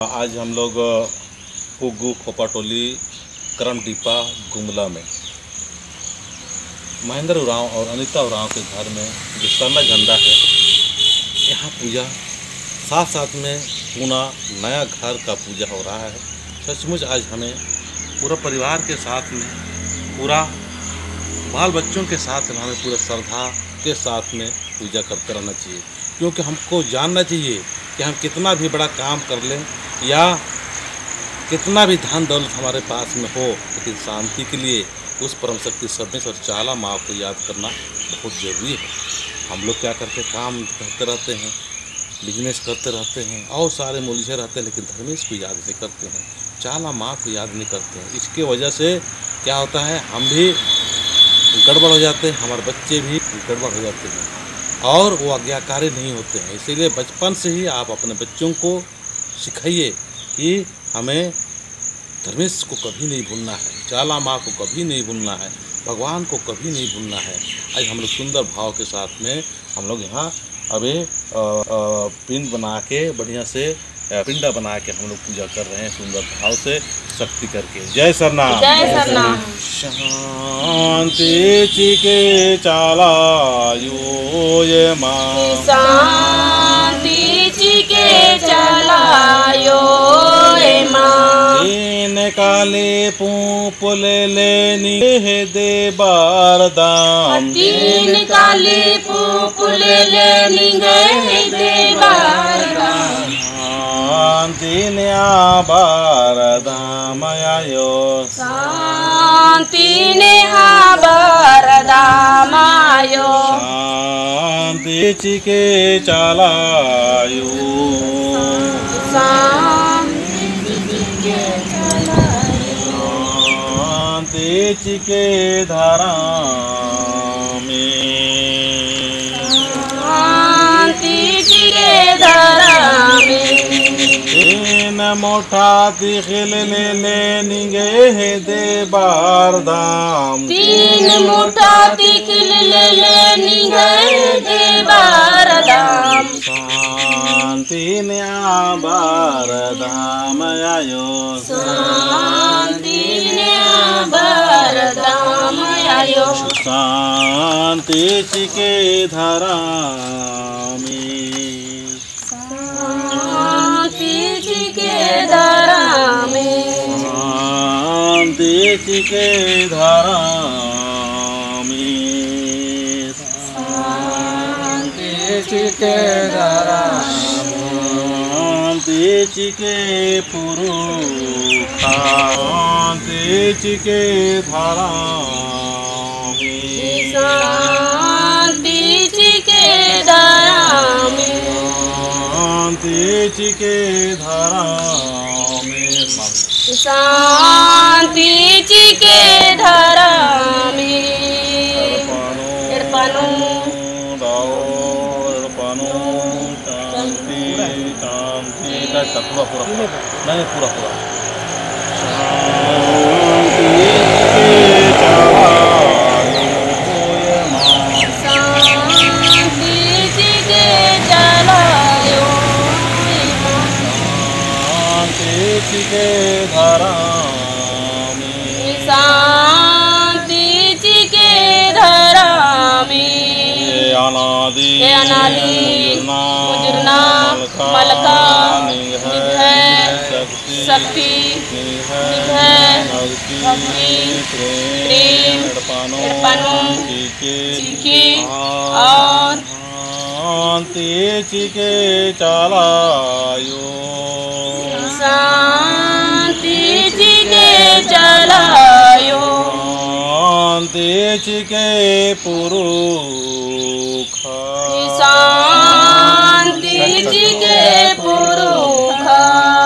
आज हम लोग पुग्गू खोपाटोली करमडीपा गुमला में महेंद्र उरांव और अनीता उरांव के घर में जो सरना झंडा है, यहाँ पूजा साथ साथ में पूना नया घर का पूजा हो रहा है। सचमुच आज हमें पूरा परिवार के साथ में, पूरा बाल बच्चों के साथ में, हमें पूरा श्रद्धा के साथ में पूजा करते रहना चाहिए, क्योंकि हमको जानना चाहिए कि हम कितना भी बड़ा काम कर लें या कितना भी धन दौलत हमारे पास में हो, लेकिन शांति के लिए उस परम शक्ति सदमेश और चाला माँ को याद करना बहुत ज़रूरी है। हम लोग क्या करते, काम करते रहते हैं, बिजनेस करते रहते हैं और सारे मुलझे रहते हैं, लेकिन धर्मेश को याद नहीं करते हैं, चाला माँ को याद नहीं करते हैं। इसके वजह से क्या होता है, हम भी गड़बड़ हो जाते हैं, हमारे बच्चे भी गड़बड़ हो जाते हैं और वो आज्ञाकारी नहीं होते हैं। इसीलिए बचपन से ही आप अपने बच्चों को सिखाइए कि हमें धर्मेश को कभी नहीं भूलना है, चाला माँ को कभी नहीं भूलना है, भगवान को कभी नहीं भूलना है। आज हम लोग सुंदर भाव के साथ में हम लोग यहाँ अभी पिंड बना के, बढ़िया से पिंडा बना के हम लोग पूजा कर रहे हैं सुंदर भाव से, शक्ति करके। जय सरनाम, जय सरनाम। शांति चिके चाला यो माँ, शांति चिके चलायो माँ, तीन काले पुले लेनी दे बारदाम, तीन काले पुले लेनी गए दे बारदाम, शांति न्या बारदाम आयो, शांति नेहा बारदाम आयो, शांति चिके चालायो, शांति चिके चलायो, शांति चिके धारा में, शांति चिके धरा में, तीन मोठा तिखिल ले निगे दे बारदाम, तीन मोटा तिखिल ले निगए दे बारदाम, शांति न्या बारदाम आयो, शांति न्या बारदाम आयो, शांति चिके धारा में, शांति चिके धरा में, शांति चिके धारा में, शांति चिके धरा शांति चिके पुरुषा, शांति चिके धारा में, शांति चिके धरा में, शांति चिके धारा में, शांति चिके धरा में, अर्पणो पूरा नहीं पूरा शांति चिके चलायो, शांति चिके धारा में, शांति चिके धरा में, अनादि मुजुरना मलका शक्ति भक्ति प्रेम अर्पणों चिके और शांति चिके चालायो, शांति चिके चलायो, शांति चिके पुरुषा, शांति चिके